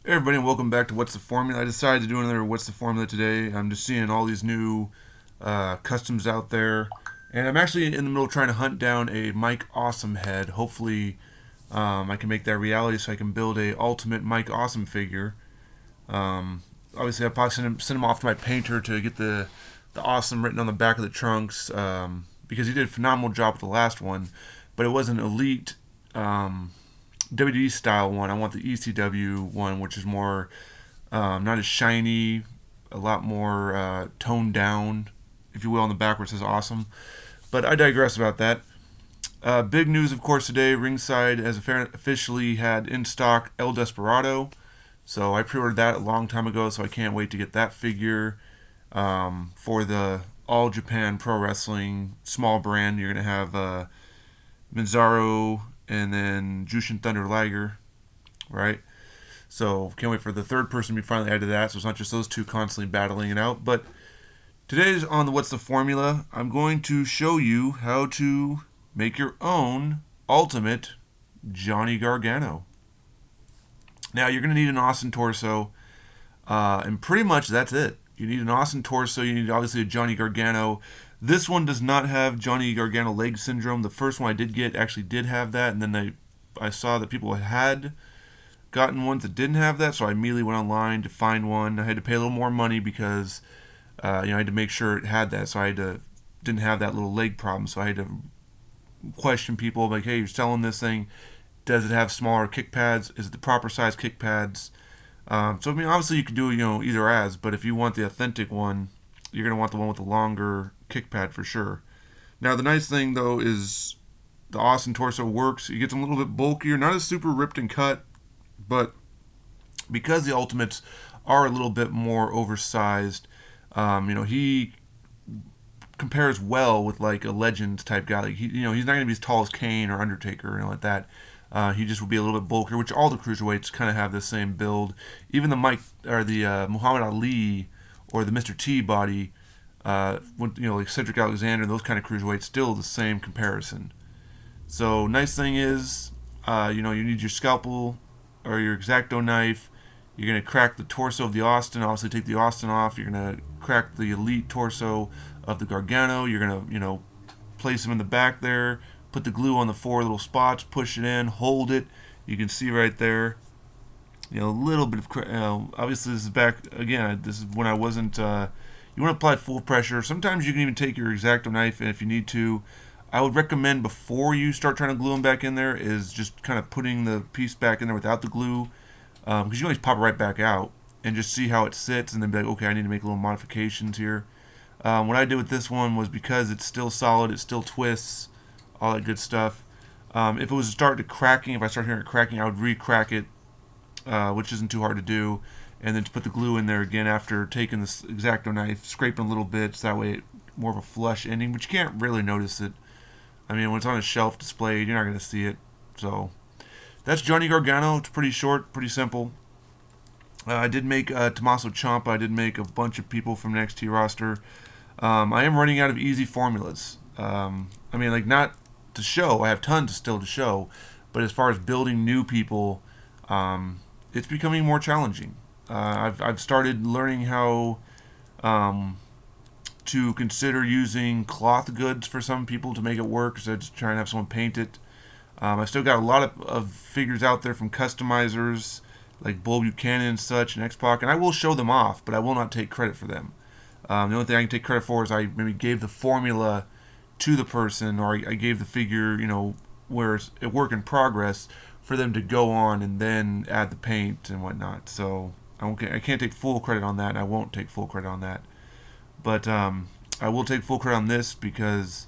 Hey everybody, and welcome back to What's the Formula. I decided to do another What's the Formula today. I'm just seeing all these new customs out there, and I'm actually in the middle of trying to hunt down a Mike Awesome head. Hopefully, I can make that reality so I can build a ultimate Mike Awesome figure. Obviously, I'll probably send him off to my painter to get the Awesome written on the back of the trunks because he did a phenomenal job with the last one, but it was an elite. WWE style one. I want the ECW one, which is more not as shiny, a lot more toned down, if you will, on the back where it says awesome. But I digress about that. Big news, of course, today. Ringside has officially had in stock El Desperado. So I pre-ordered that a long time ago, so I can't wait to get that figure for the All Japan Pro Wrestling small brand. You're going to have Mizarro and then Jushin Thunder Liger, right? So can't wait for the third person to be finally added to that. So it's not just those two constantly battling it out. But today's on the What's the Formula. I'm going to show you how to make your own ultimate Johnny Gargano. Now you're going to need an Austin torso, and pretty much that's it. You need an Austin torso. You need obviously a Johnny Gargano. This one does not have Johnny Gargano leg syndrome. The first one I did get actually did have that, and then I saw that people had gotten ones that didn't have that, so I immediately went online to find one. I had to pay a little more money because I had to make sure it had that, so didn't have that little leg problem. So I had to question people like, "Hey, you're selling this thing? Does it have smaller kick pads? Is it the proper size kick pads?" So I mean, obviously you could do either as, but if you want the authentic one, you're gonna want the one with the longer kick pad for sure. Now the nice thing though is the Austin torso works. It gets a little bit bulkier, not as super ripped and cut, but because the Ultimates are a little bit more oversized, he compares well with like a Legends type guy. Like he's not gonna be as tall as Kane or Undertaker or anything like that. He just would be a little bit bulkier, which all the cruiserweights kind of have the same build. Even the Mike or the Muhammad Ali or the Mr. T body, like Cedric Alexander, those kind of cruiserweights, still the same comparison. So nice thing is, you need your scalpel or your X-Acto knife. You're gonna crack the torso of the Austin. Obviously, take the Austin off. You're gonna crack the elite torso of the Gargano. You're gonna, place him in the back there. Put the glue on the four little spots. Push it in. Hold it. You can see right there. A little bit of. Obviously, this is back again. This is when I wasn't. You want to apply full pressure. Sometimes you can even take your X-Acto knife, and if you need to, I would recommend before you start trying to glue them back in there is just kind of putting the piece back in there without the glue, because you can always pop it right back out and just see how it sits, and then be like, okay, I need to make little modifications here. What I did with this one was because it's still solid, it still twists, all that good stuff. If it was to start to cracking, if I start hearing it cracking, I would re-crack it, which isn't too hard to do, and then to put the glue in there again after taking this X-Acto knife, scraping a little bit, so that way it more of a flush ending, but you can't really notice it. I mean, when it's on a shelf displayed, you're not going to see it. So that's Johnny Gargano. It's pretty short, pretty simple. I did make Tommaso Ciampa. I did make a bunch of people from the NXT roster. I am running out of easy formulas. Not to show. I have tons still to show. But as far as building new people, it's becoming more challenging. I've started learning how to consider using cloth goods for some people to make it work. So just try and have someone paint it. I've still got a lot of figures out there from customizers like Bull Buchanan and such and X-Pac, and I will show them off, but I will not take credit for them. The only thing I can take credit for is I maybe gave the formula to the person, or I gave the figure, where it's a work in progress for them to go on and then add the paint and whatnot. So I can't take full credit on that, and I won't take full credit on that. But I will take full credit on this because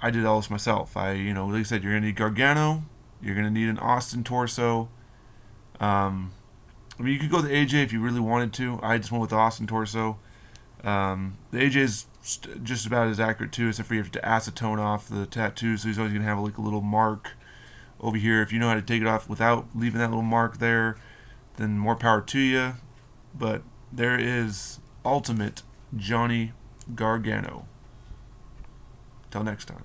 I did all this myself. Like I said, you're gonna need Gargano, you're gonna need an Austin torso. You could go with AJ if you really wanted to. I just went with the Austin torso. The AJ is just about as accurate too, except for you have to acetone off the tattoo, so he's always gonna have like a little mark over here. If you know how to take it off without leaving that little mark there, then more power to you. But there is ultimate Johnny Gargano. Till next time.